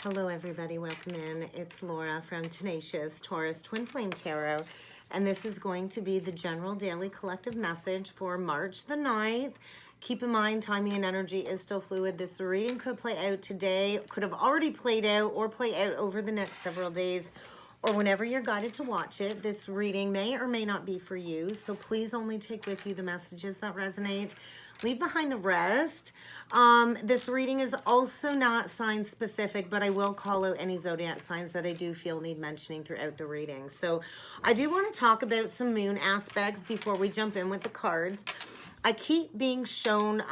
Hello everybody, welcome in. It's Laura from Tenacious Taurus Twin Flame Tarot, and this is going to be the general daily collective message for March the 9th. Keep in mind, timing and energy is still fluid. This reading could play out today, could have already played out, or play out over the next several days, or whenever you're guided to watch it. This reading may or may not be for you, so please only take with you the messages that resonate. Leave behind the rest. This reading is also not sign specific, but I will call out any zodiac signs that I do feel need mentioning throughout the reading. So I do want to talk about some moon aspects before we jump in with the cards. I keep being shown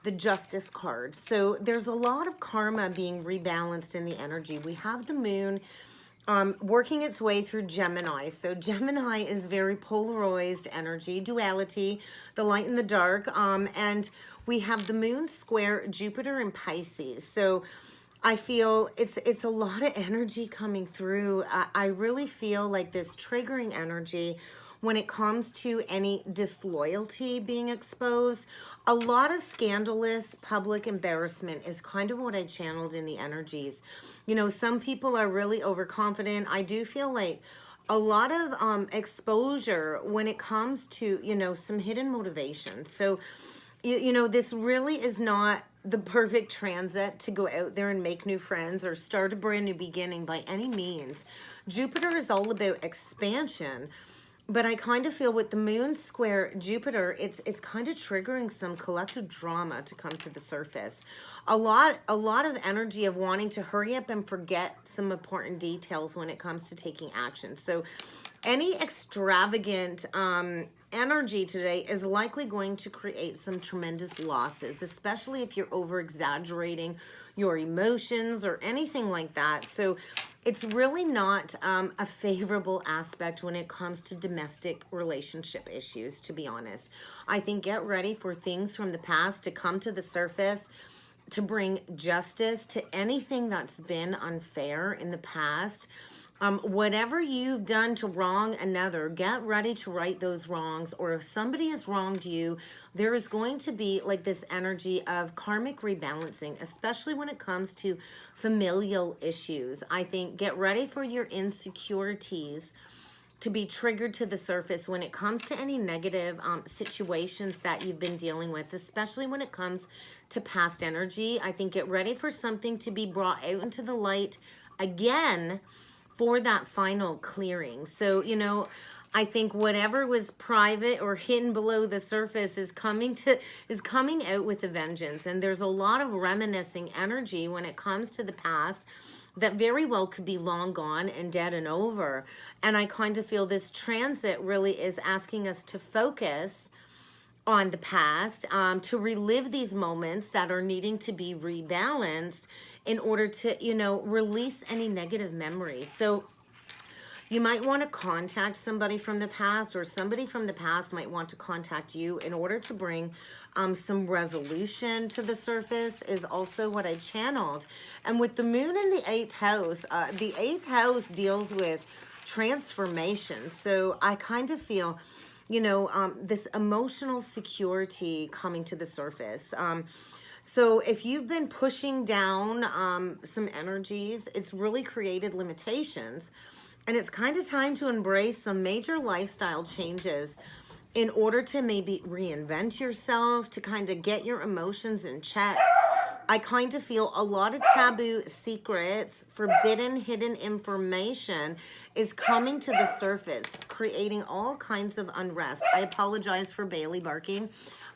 the Justice card. So there's a lot of karma being rebalanced in the energy. We have the moon working its way through Gemini. So Gemini is very polarized energy, duality, the light and the dark. And we have the moon square Jupiter in Pisces. So I feel it's a lot of energy coming through. I really feel like this triggering energy when it comes to any disloyalty being exposed. A lot of scandalous public embarrassment is kind of what I channeled in the energies. You know, some people are really overconfident. I do feel like a lot of exposure when it comes to, you know, some hidden motivation. So, you know, this really is not the perfect transit to go out there and make new friends or start a brand new beginning by any means. Jupiter is all about expansion. But I kind of feel with the moon square Jupiter, it's kind of triggering some collective drama to come to the surface. A lot of energy of wanting to hurry up and forget some important details when it comes to taking action. So any extravagant energy today is likely going to create some tremendous losses, especially if you're over exaggerating your emotions or anything like that. So it's really not a favorable aspect when it comes to domestic relationship issues, to be honest. I think get ready for things from the past to come to the surface, to bring justice to anything that's been unfair in the past. Whatever you've done to wrong another, get ready to right those wrongs. Or if somebody has wronged you, there is going to be like this energy of karmic rebalancing, especially when it comes to familial issues. I think get ready for your insecurities to be triggered to the surface when it comes to any negative situations that you've been dealing with, especially when it comes to past energy. I think get ready for something to be brought out into the light again for that final clearing. So, you know, I think whatever was private or hidden below the surface is coming out with a vengeance. And there's a lot of reminiscing energy when it comes to the past that very well could be long gone and dead and over. And I kind of feel this transit really is asking us to focus on the past, to relive these moments that are needing to be rebalanced in order to, you know, release any negative memories. So you might want to contact somebody from the past, or somebody from the past might want to contact you in order to bring some resolution to the surface is also what I channeled. And with the moon in the 8th house deals with transformation. So I kind of feel, you know, this emotional security coming to the surface. So if you've been pushing down some energies, it's really created limitations. And it's kind of time to embrace some major lifestyle changes in order to maybe reinvent yourself, to kind of get your emotions in check. I kind of feel a lot of taboo secrets, forbidden, hidden information is coming to the surface, creating all kinds of unrest. I apologize for Bailey barking.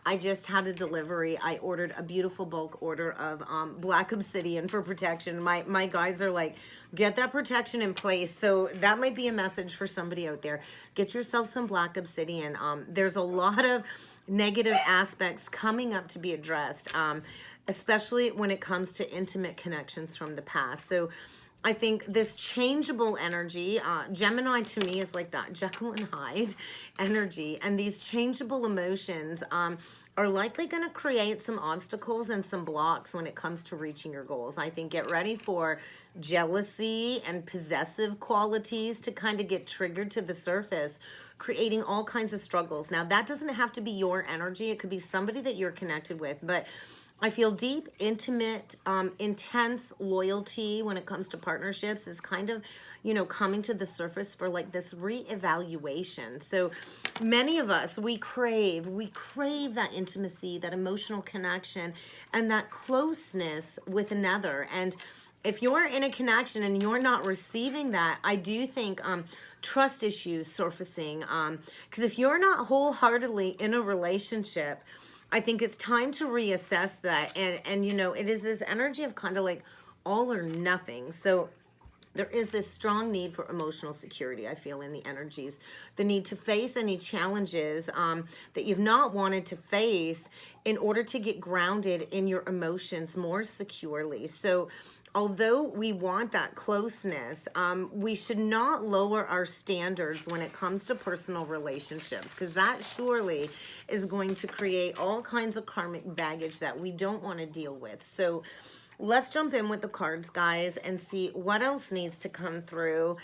I just had a delivery. I ordered a beautiful bulk order of black obsidian for protection. My guys are like, get that protection in place. So that might be a message for somebody out there. Get yourself some black obsidian. There's a lot of negative aspects coming up to be addressed, especially when it comes to intimate connections from the past. So I think this changeable energy, Gemini to me is like that Jekyll and Hyde energy, and these changeable emotions are likely going to create some obstacles and some blocks when it comes to reaching your goals. I think get ready for jealousy and possessive qualities to kind of get triggered to the surface, creating all kinds of struggles. Now, that doesn't have to be your energy. It could be somebody that you're connected with, but I feel deep, intimate, intense loyalty when it comes to partnerships is kind of, you know, coming to the surface for like this reevaluation. So many of us, we crave that intimacy, that emotional connection, and that closeness with another. And if you're in a connection and you're not receiving that, I do think trust issues surfacing. Because if you're not wholeheartedly in a relationship, I think it's time to reassess that. And you know, it is this energy of kind of like all or nothing. So there is this strong need for emotional security, I feel, in the energies. The need to face any challenges that you've not wanted to face in order to get grounded in your emotions more securely. So although we want that closeness, we should not lower our standards when it comes to personal relationships, because that surely is going to create all kinds of karmic baggage that we don't want to deal with. So let's jump in with the cards, guys, and see what else needs to come through.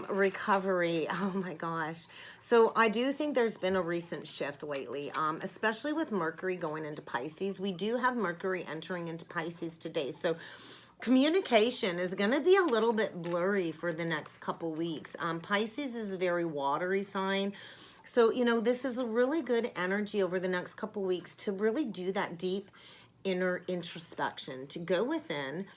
Recovery. Oh my gosh. So I do think there's been a recent shift lately, especially with Mercury going into Pisces. We do have Mercury entering into Pisces today. So communication is going to be a little bit blurry for the next couple weeks. Pisces is a very watery sign. So, you know, this is a really good energy over the next couple weeks to really do that deep inner introspection, to go within,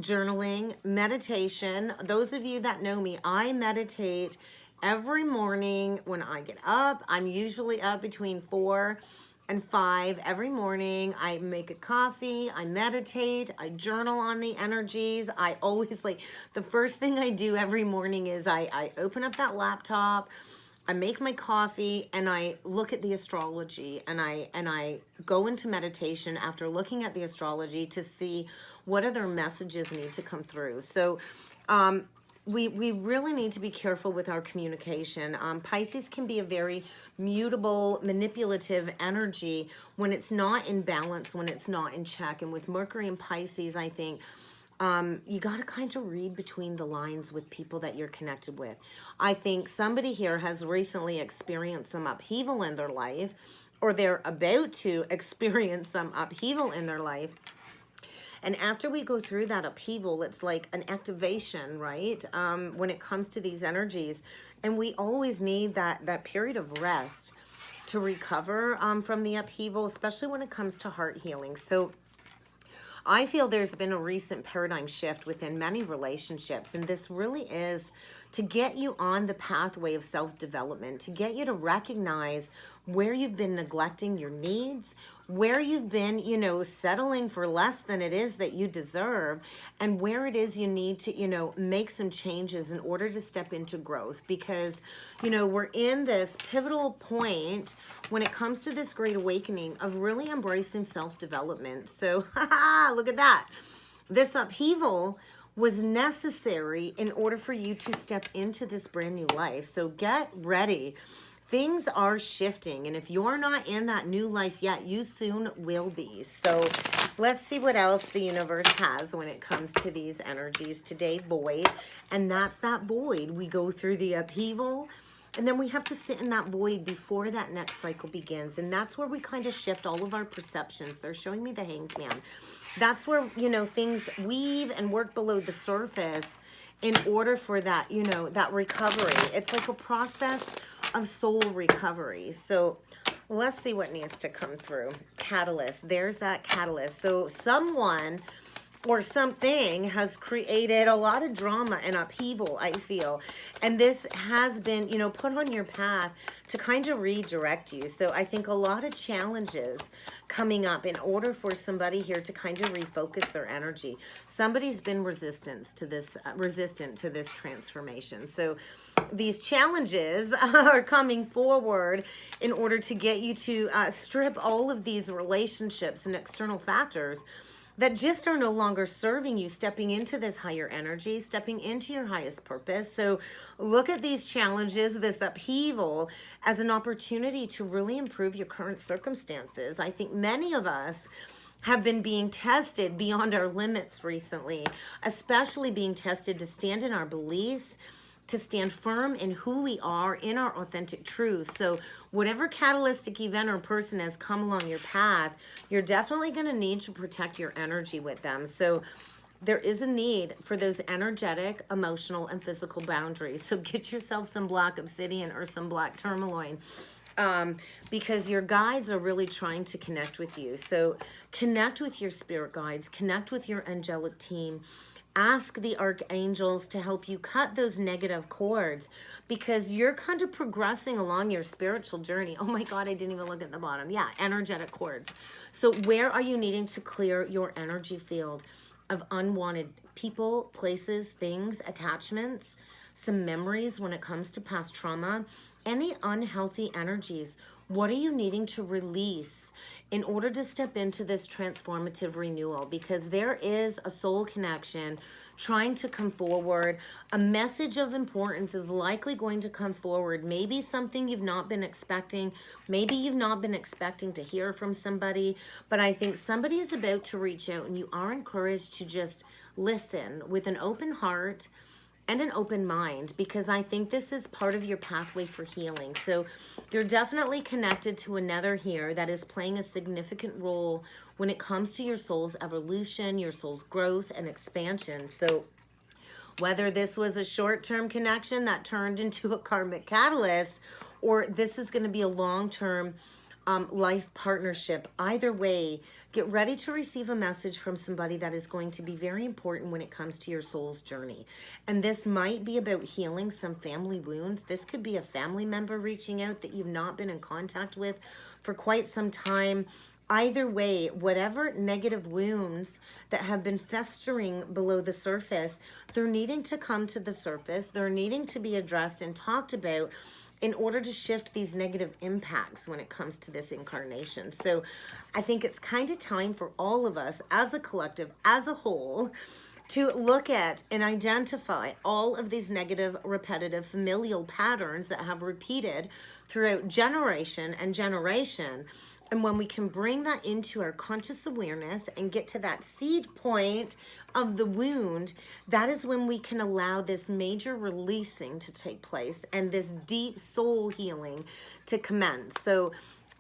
journaling, meditation. Those of you that know me, I meditate every morning when I get up. I'm usually up between 4 and 5 every morning. I make a coffee, I meditate, I journal on the energies. I always like, the first thing I do every morning is I open up that laptop, I make my coffee, and I look at the astrology, and I go into meditation after looking at the astrology to see what other messages need to come through. So we really need to be careful with our communication. Pisces can be a very mutable, manipulative energy when it's not in balance, when it's not in check. And with Mercury and Pisces, I think you got to kind of read between the lines with people that you're connected with. I think somebody here has recently experienced some upheaval in their life, or they're about to experience some upheaval in their life. And after we go through that upheaval, it's like an activation, right? When it comes to these energies. And we always need that period of rest to recover from the upheaval, especially when it comes to heart healing. So I feel there's been a recent paradigm shift within many relationships, and this really is to get you on the pathway of self-development, to get you to recognize where you've been neglecting your needs, where you've been, you know, settling for less than it is that you deserve, and where it is you need to, you know, make some changes in order to step into growth. Because, you know, we're in this pivotal point when it comes to this great awakening of really embracing self-development. So, look at that. This upheaval was necessary in order for you to step into this brand new life. So get ready. Things are shifting, and if you're not in that new life yet, you soon will be. So let's see what else the universe has when it comes to these energies today. Void, and that's that void. We go through the upheaval, and then we have to sit in that void before that next cycle begins. And that's where we kind of shift all of our perceptions. They're showing me the Hanged Man. That's where, you know, things weave and work below the surface in order for that, you know, that recovery. It's like a process of soul recovery. So let's see what needs to come through. Catalyst. There's that catalyst. So someone or something has created a lot of drama and upheaval, I feel. And this has been, you know, put on your path to kind of redirect you. So I think a lot of challenges coming up in order for somebody here to kind of refocus their energy. Somebody's been resistant to this transformation. So these challenges are coming forward in order to get you to strip all of these relationships and external factors that just are no longer serving you, stepping into this higher energy, stepping into your highest purpose. So look at these challenges, this upheaval, as an opportunity to really improve your current circumstances. I think many of us have been being tested beyond our limits recently, especially being tested to stand in our beliefs, to stand firm in who we are, in our authentic truth. So whatever catalytic event or person has come along your path, you're definitely going to need to protect your energy with them. So there is a need for those energetic, emotional, and physical boundaries. So get yourself some black obsidian or some black tourmaline, because your guides are really trying to connect with you. So connect with your spirit guides, connect with your angelic team. Ask the archangels to help you cut those negative cords, because you're kind of progressing along your spiritual journey. Oh my God, I didn't even look at the bottom. Yeah, energetic cords. So where are you needing to clear your energy field of unwanted people, places, things, attachments, some memories when it comes to past trauma, any unhealthy energies? What are you needing to release in order to step into this transformative renewal? Because there is a soul connection trying to come forward. A message of importance is likely going to come forward. Maybe something you've not been expecting. Maybe you've not been expecting to hear from somebody, but I think somebody is about to reach out, and you are encouraged to just listen with an open heart and an open mind, because I think this is part of your pathway for healing. So you're definitely connected to another here that is playing a significant role when it comes to your soul's evolution, your soul's growth and expansion. So whether this was a short-term connection that turned into a karmic catalyst, or this is going to be a long-term life partnership, either way, get ready to receive a message from somebody that is going to be very important when it comes to your soul's journey. And this might be about healing some family wounds. This could be a family member reaching out that you've not been in contact with for quite some time. Either way, whatever negative wounds that have been festering below the surface, they're needing to come to the surface. They're needing to be addressed and talked about in order to shift these negative impacts when it comes to this incarnation. So I think it's kind of time for all of us as a collective, as a whole, to look at and identify all of these negative, repetitive, familial patterns that have repeated throughout generation and generation. And when we can bring that into our conscious awareness and get to that seed point of the wound, that is when we can allow this major releasing to take place and this deep soul healing to commence. So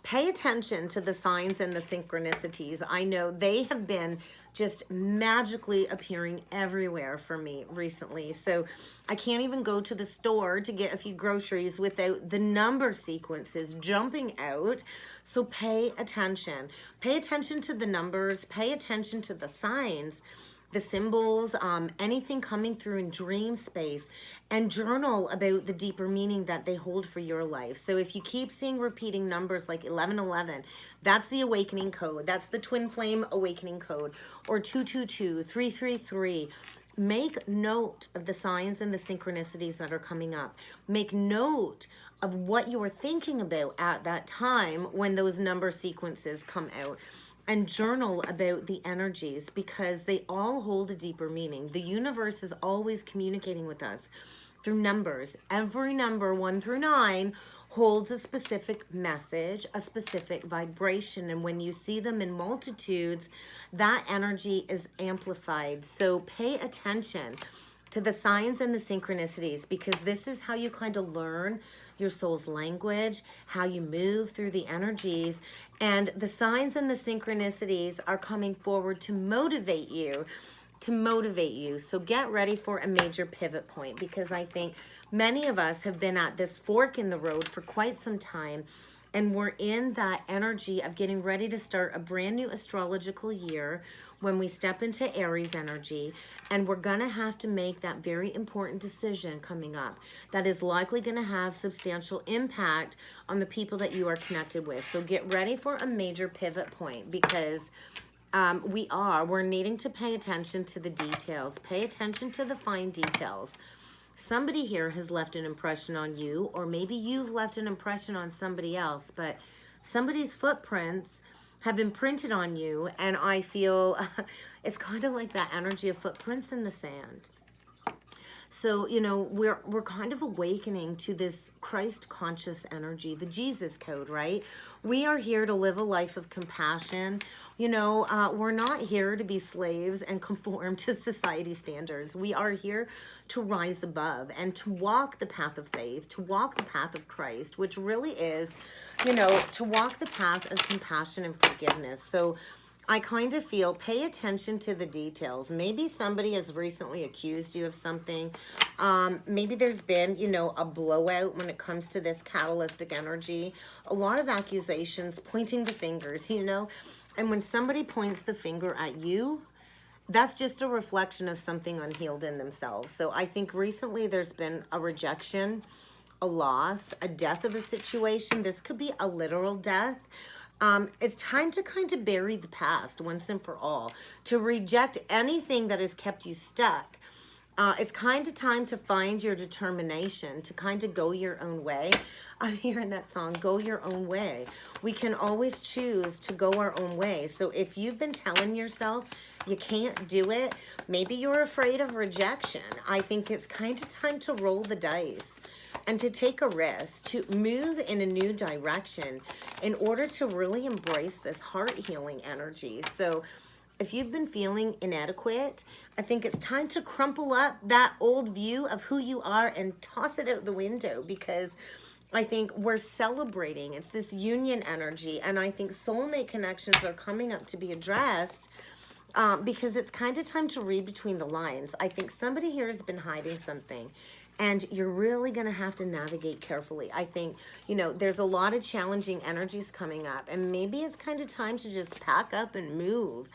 pay attention to the signs and the synchronicities. I know they have been just magically appearing everywhere for me recently. So I can't even go to the store to get a few groceries without the number sequences jumping out. So pay attention. Pay attention to the numbers. Pay attention to the signs, the symbols, anything coming through in dream space, and journal about the deeper meaning that they hold for your life. So if you keep seeing repeating numbers like 1111, that's the awakening code. That's the twin flame awakening code, or 222, 333. Make note of the signs and the synchronicities that are coming up. Make note of what you were thinking about at that time when those number sequences come out. And journal about the energies, because they all hold a deeper meaning. The universe is always communicating with us through numbers. Every number 1 through 9 holds a specific message, a specific vibration. And when you see them in multitudes, that energy is amplified. So pay attention to the signs and the synchronicities, because this is how you kind of learn your soul's language, how you move through the energies. And the signs and the synchronicities are coming forward to motivate you, So get ready for a major pivot point, because I think many of us have been at this fork in the road for quite some time, and we're in that energy of getting ready to start a brand new astrological year when we step into Aries energy, and we're gonna have to make that very important decision coming up that is likely gonna have substantial impact on the people that you are connected with. So get ready for a major pivot point, because we're needing to pay attention to the details, pay attention to the fine details. Somebody here has left an impression on you, or maybe you've left an impression on somebody else, but somebody's footprints have imprinted on you, and I feel it's kind of like that energy of footprints in the sand. So, you know, we're kind of awakening to this Christ conscious energy, the Jesus code, right? We are here to live a life of compassion. We're not here to be slaves and conform to society standards. We are here to rise above and to walk the path of faith, to walk the path of Christ, which really is, to walk the path of compassion and forgiveness. So I kind of feel, pay attention to the details. Maybe somebody has recently accused you of something. Maybe there's been, a blowout when it comes to this catalytic energy. A lot of accusations, pointing the fingers, And when somebody points the finger at you, that's just a reflection of something unhealed in themselves. So I think recently there's been a rejection, a loss, a death of a situation. This could be a literal death. It's time to kind of bury the past once and for all, to reject anything that has kept you stuck. It's kind of time to find your determination, to kind of go your own way. I'm hearing that song, Go Your Own Way. We can always choose to go our own way. So if you've been telling yourself you can't do it, maybe you're afraid of rejection. I think it's kind of time to roll the dice and to take a risk, to move in a new direction in order to really embrace this heart healing energy. So if you've been feeling inadequate, I think it's time to crumple up that old view of who you are and toss it out the window, because I think we're celebrating. It's this union energy, and I think soulmate connections are coming up to be addressed because it's kind of time to read between the lines. I think somebody here has been hiding something, and you're really going to have to navigate carefully. I think, there's a lot of challenging energies coming up, and maybe it's kind of time to just pack up and move,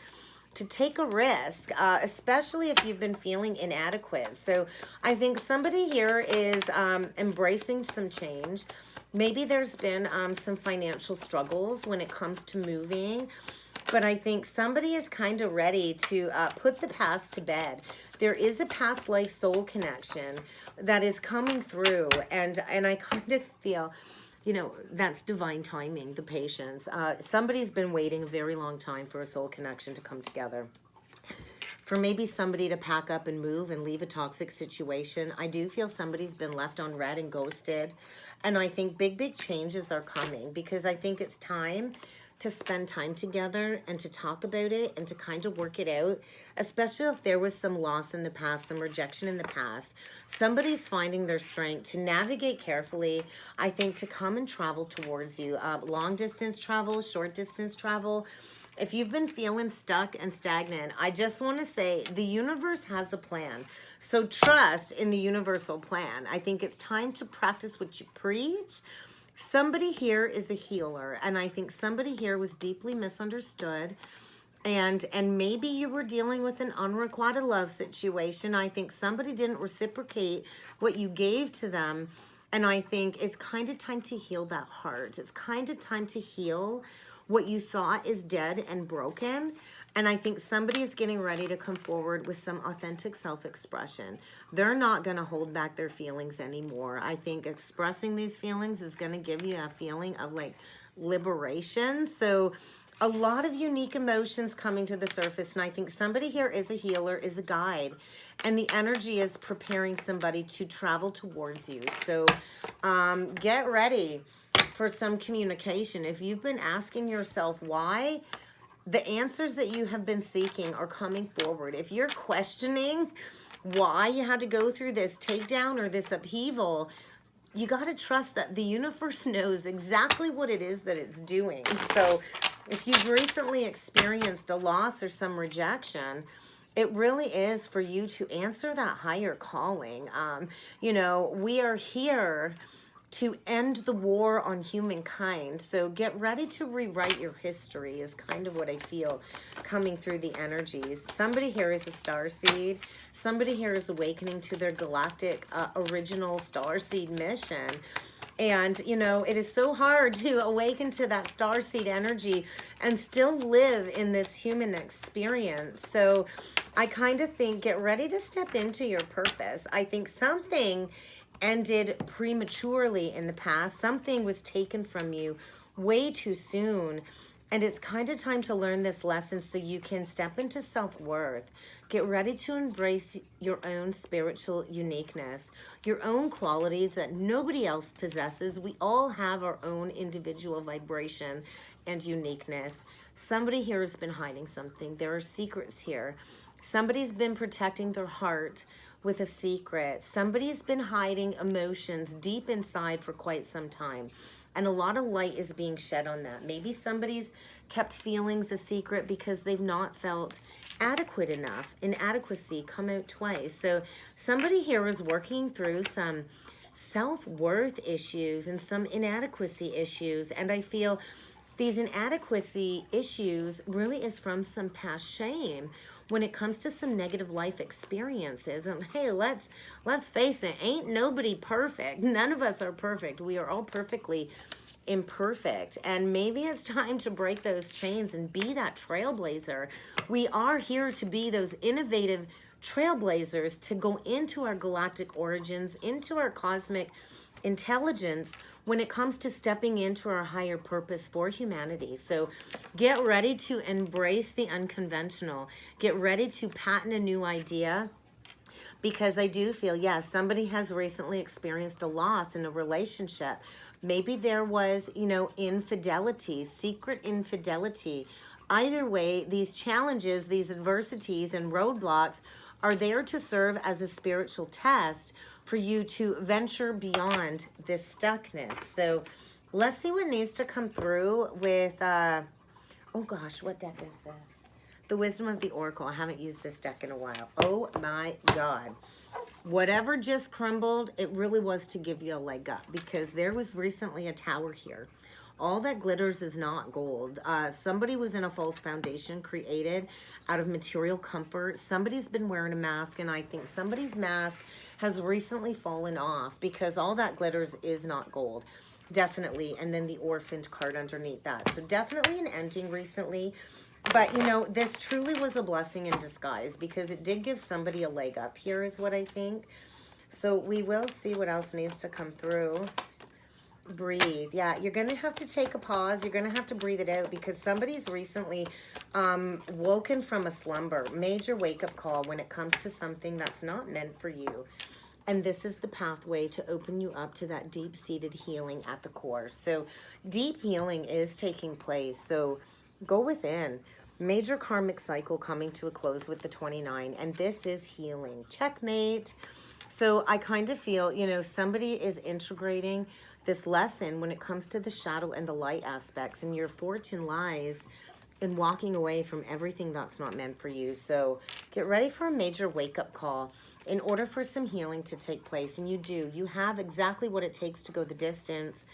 to take a risk, especially if you've been feeling inadequate. So I think somebody here is embracing some change. Maybe there's been some financial struggles when it comes to moving, but I think somebody is kind of ready to put the past to bed. There is a past life soul connection that is coming through, and I kind of feel, that's divine timing, the patience. Somebody's been waiting a very long time for a soul connection to come together. For maybe somebody to pack up and move and leave a toxic situation. I do feel somebody's been left on red and ghosted. And I think big changes are coming, because I think it's time to spend time together and to talk about it and to kind of work it out, especially if there was some loss in the past, some rejection in the past. Somebody's finding their strength to navigate carefully, I think, to come and travel towards you. Long distance travel, short distance travel. If you've been feeling stuck and stagnant, I just want to say the universe has a plan. So trust in the universal plan. I think it's time to practice what you preach. Somebody here is a healer, and I think somebody here was deeply misunderstood, and maybe you were dealing with an unrequited love situation. I think somebody didn't reciprocate what you gave to them, and I think it's kind of time to heal that heart. It's kind of time to heal what you thought is dead and broken. And I think somebody is getting ready to come forward with some authentic self-expression. They're not going to hold back their feelings anymore. I think expressing these feelings is going to give you a feeling of like liberation. So a lot of unique emotions coming to the surface. And I think somebody here is a healer, is a guide. And the energy is preparing somebody to travel towards you. So get ready for some communication. If you've been asking yourself why, the answers that you have been seeking are coming forward. If you're questioning why you had to go through this takedown or this upheaval, you got to trust that the universe knows exactly what it is that it's doing. So if you've recently experienced a loss or some rejection, it really is for you to answer that higher calling. We are here to end the war on humankind. So get ready to rewrite your history is kind of what I feel coming through the energies. Somebody here is a starseed. Somebody here is awakening to their galactic original starseed mission. And, it is so hard to awaken to that starseed energy and still live in this human experience. So I kind of think get ready to step into your purpose. I think something ended prematurely in the past. Something was taken from you way too soon. And it's kind of time to learn this lesson so you can step into self-worth. Get ready to embrace your own spiritual uniqueness, your own qualities that nobody else possesses. We all have our own individual vibration and uniqueness. Somebody here has been hiding something. There are secrets here. Somebody's been protecting their heart with a secret. Somebody's been hiding emotions deep inside for quite some time. And a lot of light is being shed on that. Maybe somebody's kept feelings a secret because they've not felt adequate enough. Inadequacy come out twice. So somebody here is working through some self-worth issues and some inadequacy issues. And I feel these inadequacy issues really is from some past shame when it comes to some negative life experiences. And hey, let's face it, ain't nobody perfect. None of us are perfect. We are all perfectly imperfect. And maybe it's time to break those chains and be that trailblazer. We are here to be those innovative trailblazers, to go into our galactic origins, into our cosmic intelligence when it comes to stepping into our higher purpose for humanity. So get ready to embrace the unconventional. Get ready to patent a new idea, because I do feel, yes, somebody has recently experienced a loss in a relationship. Maybe there was, infidelity, secret infidelity. Either way, these challenges, these adversities and roadblocks are there to serve as a spiritual test for you to venture beyond this stuckness. So let's see what needs to come through with, oh gosh, what deck is this? The Wisdom of the Oracle. I haven't used this deck in a while. Oh my God. Whatever just crumbled, it really was to give you a leg up, because there was recently a tower here. All that glitters is not gold. Somebody was in a false foundation created out of material comfort. Somebody's been wearing a mask, and I think somebody's mask has recently fallen off, because all that glitters is not gold. Definitely. And then the orphaned card underneath that. So definitely an ending recently. But, this truly was a blessing in disguise, because it did give somebody a leg up here is what I think. So we will see what else needs to come through. Breathe. Yeah, you're going to have to take a pause. You're going to have to breathe it out, because somebody's recently woken from a slumber. Major wake-up call when it comes to something that's not meant for you. And this is the pathway to open you up to that deep-seated healing at the core. So deep healing is taking place. So go within. Major karmic cycle coming to a close with the 29. And this is healing. Checkmate. So I kind of feel, somebody is integrating this lesson when it comes to the shadow and the light aspects. And your fortune lies in walking away from everything that's not meant for you. So get ready for a major wake-up call in order for some healing to take place. And you do. You have exactly what it takes to go the distance.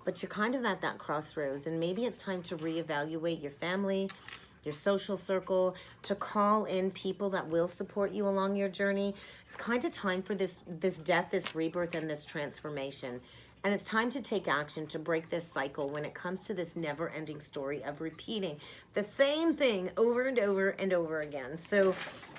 But you're kind of at that crossroads, and maybe it's time to reevaluate your family, your social circle, to call in people that will support you along your journey. It's kind of time for this death, this rebirth, and this transformation. And it's time to take action to break this cycle when it comes to this never-ending story of repeating the same thing over and over and over again. So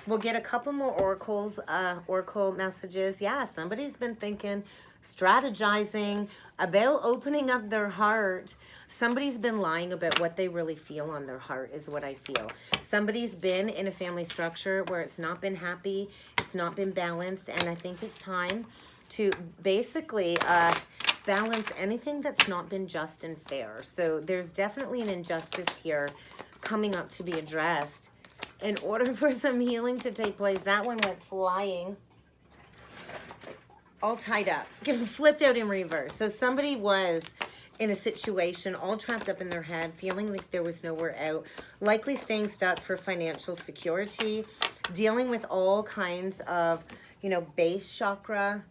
we'll get a couple more oracle messages. Yeah, somebody's been thinking, strategizing about opening up their heart. Somebody's been lying about what they really feel on their heart is what I feel. Somebody's been in a family structure where it's not been happy, it's not been balanced, and I think it's time to basically balance anything that's not been just and fair. So there's definitely an injustice here coming up to be addressed in order for some healing to take place. That one went flying. All tied up, flipped out in reverse. So somebody was in a situation all trapped up in their head, feeling like there was nowhere out, likely staying stuck for financial security, dealing with all kinds of, base chakra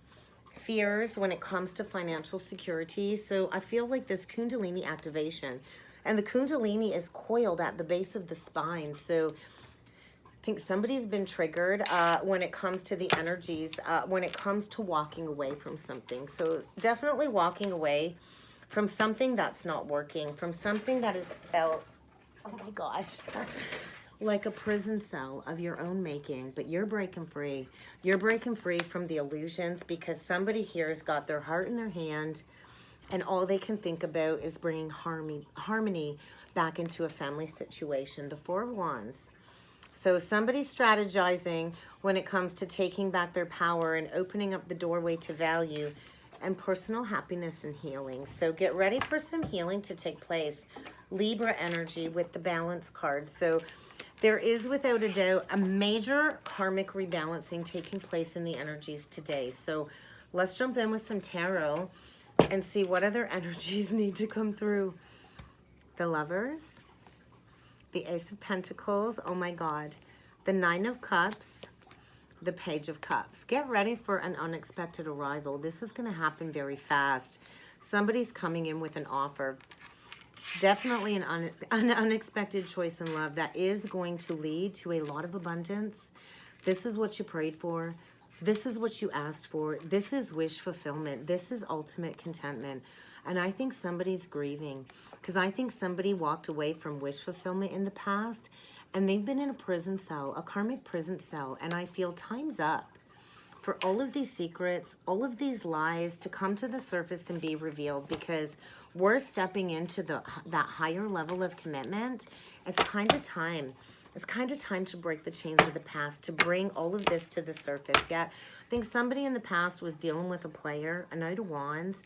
fears when it comes to financial security. So I feel like this Kundalini activation, and the Kundalini is coiled at the base of the spine. So I think somebody's been triggered when it comes to the energies, when it comes to walking away from something. So definitely walking away from something that's not working, from something that is felt, oh my gosh, like a prison cell of your own making. But you're breaking free. You're breaking free from the illusions, because somebody here has got their heart in their hand, and all they can think about is bringing harmony back into a family situation. The Four of Wands. So somebody's strategizing when it comes to taking back their power and opening up the doorway to value and personal happiness and healing. So get ready for some healing to take place. Libra energy with the balance card. So there is, without a doubt, a major karmic rebalancing taking place in the energies today. So let's jump in with some tarot and see what other energies need to come through. The Lovers, the Ace of Pentacles, oh my God, the Nine of Cups, the Page of Cups. Get ready for an unexpected arrival. This is going to happen very fast. Somebody's coming in with an offer. Definitely an unexpected choice in love that is going to lead to a lot of abundance. This is what you prayed for. This is what you asked for. This is wish fulfillment. This is ultimate contentment. And I think somebody's grieving because I think somebody walked away from wish fulfillment in the past and they've been in a prison cell, a karmic prison cell. And I feel time's up for all of these secrets, all of these lies to come to the surface and be revealed, because we're stepping into that higher level of commitment. It's kind of time. It's kind of time to break the chains of the past, to bring all of this to the surface. Yeah, I think somebody in the past was dealing with a player, a Knight of Wands,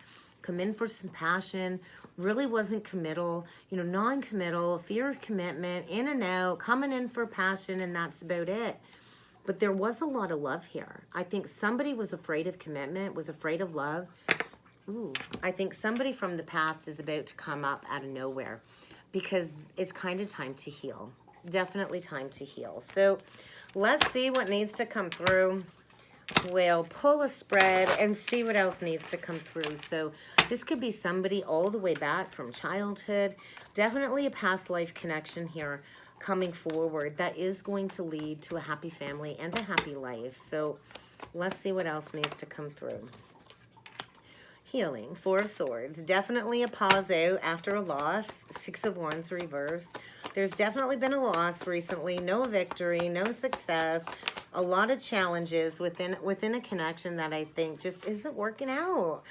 come in for some passion, really wasn't committal, you know, non-committal, fear of commitment, in and out, coming in for passion, and that's about it. But there was a lot of love here. I think somebody was afraid of commitment, was afraid of love. Ooh, I think somebody from the past is about to come up out of nowhere because it's kind of time to heal. Definitely time to heal. So let's see what needs to come through. We'll pull a spread and see what else needs to come through. So this could be somebody all the way back from childhood. Definitely a past life connection here coming forward that is going to lead to a happy family and a happy life. So let's see what else needs to come through. Healing, Four of Swords. Definitely a pause out after a loss. Six of Wands reversed. There's definitely been a loss recently. No victory, no success. A lot of challenges within a connection that I think just isn't working out.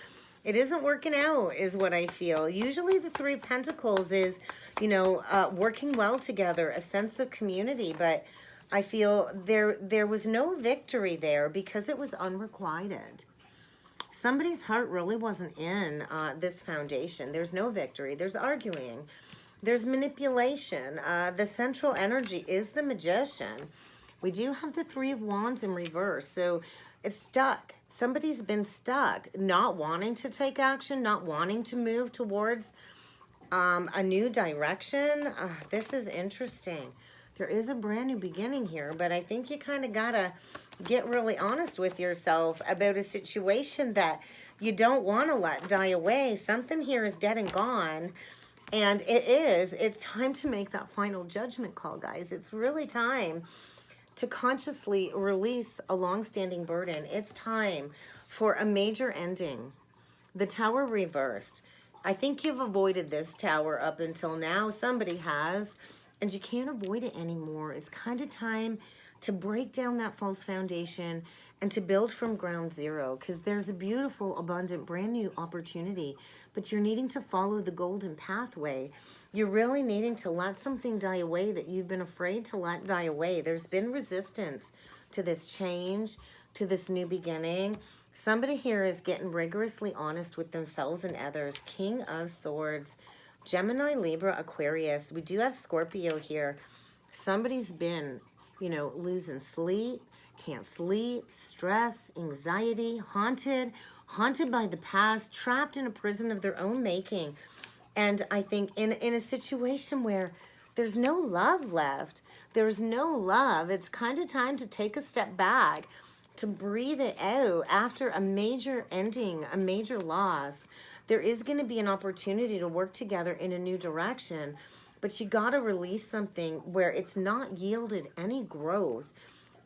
It isn't working out is what I feel. Usually the Three of Pentacles is, you know, working well together, a sense of community. But I feel there was no victory there because it was unrequited. Somebody's heart really wasn't in this foundation. There's no victory. There's arguing. There's manipulation. The central energy is the Magician. We do have the Three of Wands in reverse. So it's stuck. Somebody's been stuck, not wanting to take action, not wanting to move towards a new direction. This is interesting. There is a brand new beginning here, but I think you kind of got to get really honest with yourself about a situation that you don't want to let die away. Something here is dead and gone, and it's time to make that final judgment call, guys. It's really time to consciously release a long-standing burden. It's time for a major ending. The Tower reversed. I think you've avoided this Tower up until now. Somebody has. And you can't avoid it anymore. It's kind of time to break down that false foundation and to build from ground zero, because there's a beautiful, abundant, brand new opportunity, but you're needing to follow the golden pathway. You're really needing to let something die away that you've been afraid to let die away. There's been resistance to this change, to this new beginning. Somebody here is getting rigorously honest with themselves and others. King of Swords. Gemini, Libra, Aquarius. We do have Scorpio here. Somebody's been, you know, losing sleep, can't sleep, stress, anxiety, haunted by the past, trapped in a prison of their own making. And I think in a situation where there's no love left, there's no love, it's kind of time to take a step back, to breathe it out after a major ending, a major loss. There is going to be an opportunity to work together in a new direction, but you got to release something where it's not yielded any growth.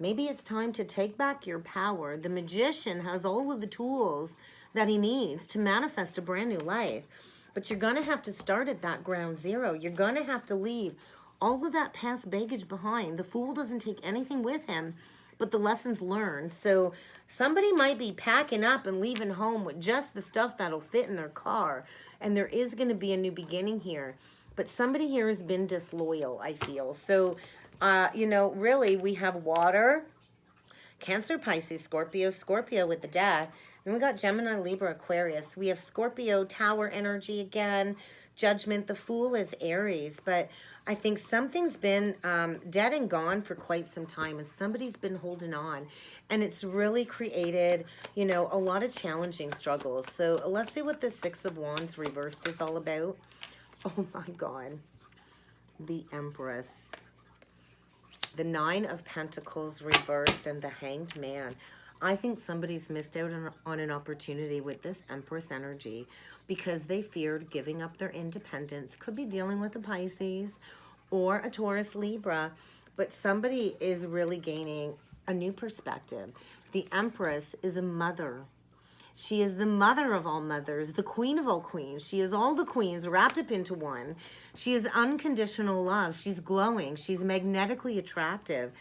Maybe it's time to take back your power. The Magician has all of the tools that he needs to manifest a brand new life, but you're going to have to start at that ground zero. You're going to have to leave all of that past baggage behind. The Fool doesn't take anything with him but the lessons learned. So somebody might be packing up and leaving home with just the stuff that'll fit in their car. And there is going to be a new beginning here. But somebody here has been disloyal, I feel. So, you know, really, we have water, Cancer, Pisces, Scorpio, Scorpio with the Death. And we got Gemini, Libra, Aquarius. We have Scorpio, Tower energy again. Judgment. The Fool is Aries, but I think something's been dead and gone for quite some time, and somebody's been holding on, and it's really created, you know, a lot of challenging struggles. So let's see what the Six of Wands reversed is all about. Oh my God. The Empress. The Nine of Pentacles reversed, and the Hanged Man. I think somebody's missed out on an opportunity with this Empress energy because they feared giving up their independence. Could be dealing with a Pisces or a Taurus Libra, but somebody is really gaining a new perspective. The Empress is a mother. She is the mother of all mothers, the queen of all queens. She is all the queens wrapped up into one. She is unconditional love. She's glowing. She's magnetically attractive.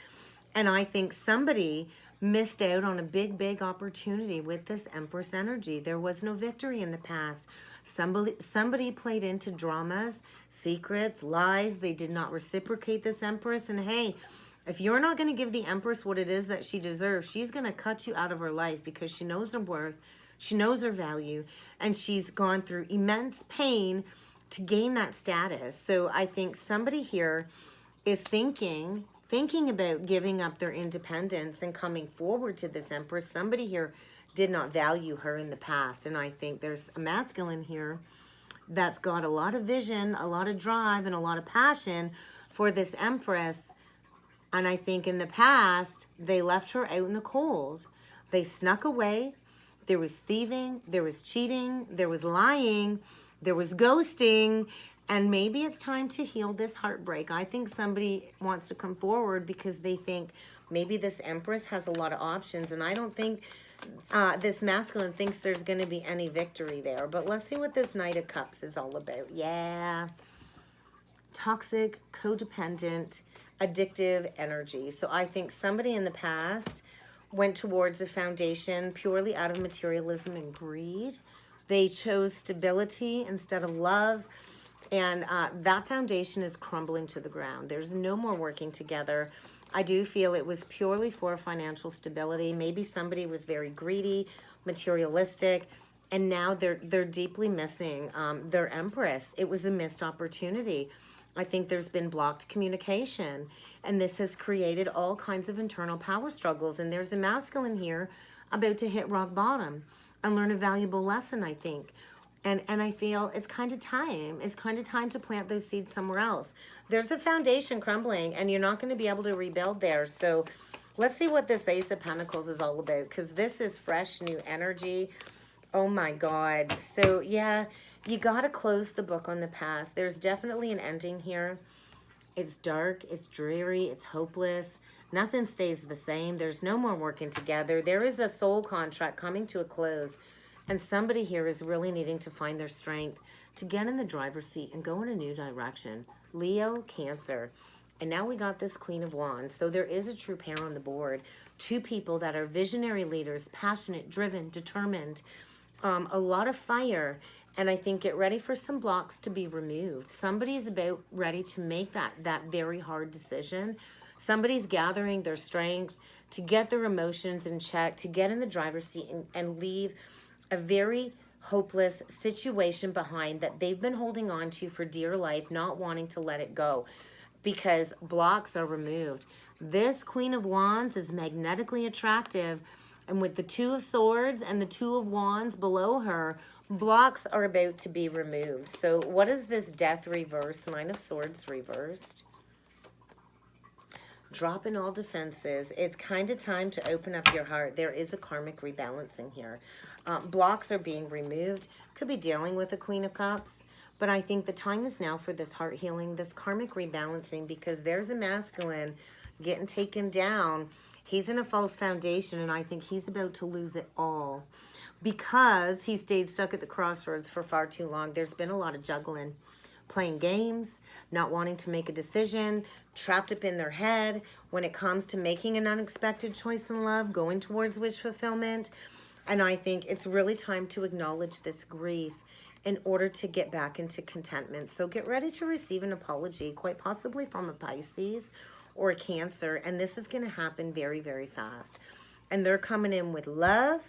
And I think somebody missed out on a big, big opportunity with this Empress energy. There was no victory in the past. Somebody played into dramas, secrets, lies. They did not reciprocate this Empress. And hey, if you're not going to give the Empress what it is that she deserves, she's going to cut you out of her life because she knows her worth, she knows her value, and she's gone through immense pain to gain that status. So I think somebody here is thinking about giving up their independence and coming forward to this Empress. Somebody here did not value her in the past, and I think there's a masculine here that's got a lot of vision, a lot of drive, and a lot of passion for this Empress. And I think in the past, they left her out in the cold. They snuck away. There was thieving. There was cheating. There was lying. There was ghosting. And maybe it's time to heal this heartbreak. I think somebody wants to come forward because they think maybe this Empress has a lot of options. And I don't think this masculine thinks there's going to be any victory there. But let's see what this Knight of Cups is all about. Yeah. Toxic, codependent, addictive energy. So I think somebody in the past went towards the foundation purely out of materialism and greed. They chose stability instead of love. And that foundation is crumbling to the ground. There's no more working together. I do feel it was purely for financial stability. Maybe somebody was very greedy, materialistic, and now they're deeply missing their Empress. It was a missed opportunity. I think there's been blocked communication, and this has created all kinds of internal power struggles. And there's a masculine here about to hit rock bottom and learn a valuable lesson, I think. And I feel it's kind of time. It's kind of time to plant those seeds somewhere else. There's a foundation crumbling, and you're not going to be able to rebuild there. So let's see what this Ace of Pentacles is all about, because this is fresh, new energy. Oh, my God. So, yeah, you got to close the book on the past. There's definitely an ending here. It's dark. It's dreary. It's hopeless. Nothing stays the same. There's no more working together. There is a soul contract coming to a close. And somebody here is really needing to find their strength to get in the driver's seat and go in a new direction. Leo, Cancer. And now we got this Queen of Wands. So there is a true pair on the board. Two people that are visionary leaders, passionate, driven, determined. A lot of fire. And I think get ready for some blocks to be removed. Somebody's about ready to make that very hard decision. Somebody's gathering their strength to get their emotions in check, to get in the driver's seat and leave a very hopeless situation behind that they've been holding on to for dear life, not wanting to let it go because blocks are removed. This Queen of Wands is magnetically attractive, and with the Two of Swords and the Two of Wands below her, blocks are about to be removed. So what is this Death reversed? Nine of Swords reversed. Dropping all defenses. It's kind of time to open up your heart. There is a karmic rebalancing here. Blocks are being removed. Could be dealing with a Queen of Cups. But I think the time is now for this heart healing, this karmic rebalancing, because there's a masculine getting taken down. He's in a false foundation, and I think he's about to lose it all because he stayed stuck at the crossroads for far too long. There's been a lot of juggling, playing games, not wanting to make a decision, trapped up in their head when it comes to making an unexpected choice in love, going towards wish fulfillment. And I think it's really time to acknowledge this grief in order to get back into contentment. So get ready to receive an apology, quite possibly from a Pisces or a Cancer. And this is going to happen very, very fast. And they're coming in with love.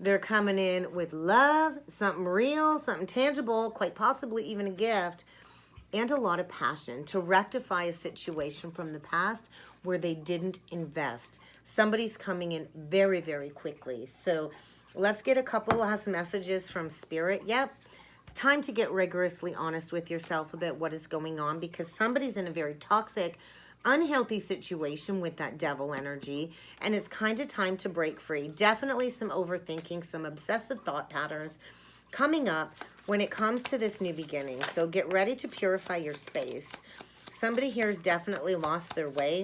They're coming in with love, something real, something tangible, quite possibly even a gift, and a lot of passion to rectify a situation from the past where they didn't invest. Somebody's coming in very, very quickly. So let's get a couple last messages from Spirit. Yep. It's time to get rigorously honest with yourself about what is going on, because somebody's in a very toxic, unhealthy situation with that devil energy, and it's kind of time to break free. Definitely some overthinking, some obsessive thought patterns coming up when it comes to this new beginning. So get ready to purify your space. Somebody here has definitely lost their way,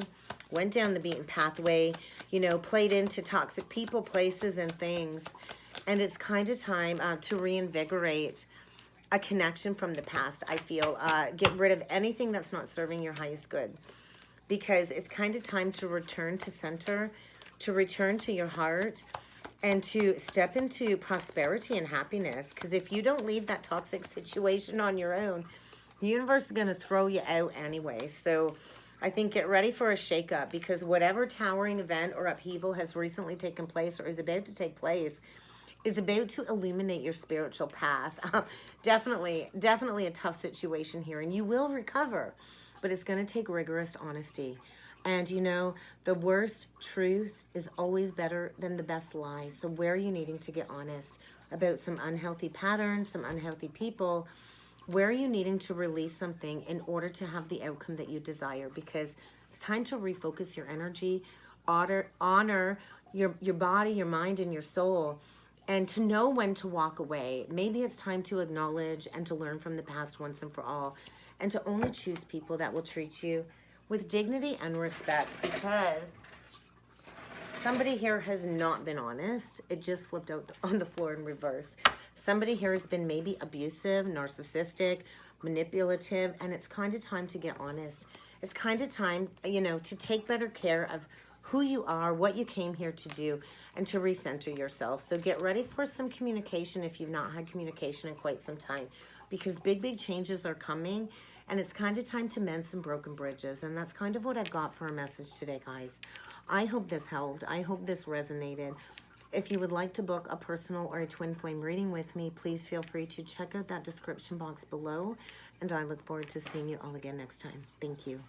went down the beaten pathway, you know, played into toxic people, places, and things. And it's kind of time to reinvigorate a connection from the past, I feel. Get rid of anything that's not serving your highest good, because it's kind of time to return to center, to return to your heart, and to step into prosperity and happiness. Because if you don't leave that toxic situation on your own, the universe is going to throw you out anyway. So I think get ready for a shakeup, because whatever towering event or upheaval has recently taken place or is about to take place is about to illuminate your spiritual path. Definitely a tough situation here, and you will recover, but it's going to take rigorous honesty. And you know, the worst truth is always better than the best lie. So where are you needing to get honest about some unhealthy patterns, some unhealthy people? Where are you needing to release something in order to have the outcome that you desire? Because it's time to refocus your energy, honor your body, your mind, and your soul, and to know when to walk away. Maybe it's time to acknowledge and to learn from the past once and for all, and to only choose people that will treat you with dignity and respect, because somebody here has not been honest. It just flipped out on the floor in reverse. Somebody here has been maybe abusive, narcissistic, manipulative, and it's kind of time to get honest. It's kind of time, you know, to take better care of who you are, what you came here to do, and to recenter yourself. So get ready for some communication if you've not had communication in quite some time, because big changes are coming, and it's kind of time to mend some broken bridges. And that's kind of what I've got for a message today, guys. I hope this helped. I hope this resonated. If you would like to book a personal or a twin flame reading with me, please feel free to check out that description box below. And I look forward to seeing you all again next time. Thank you.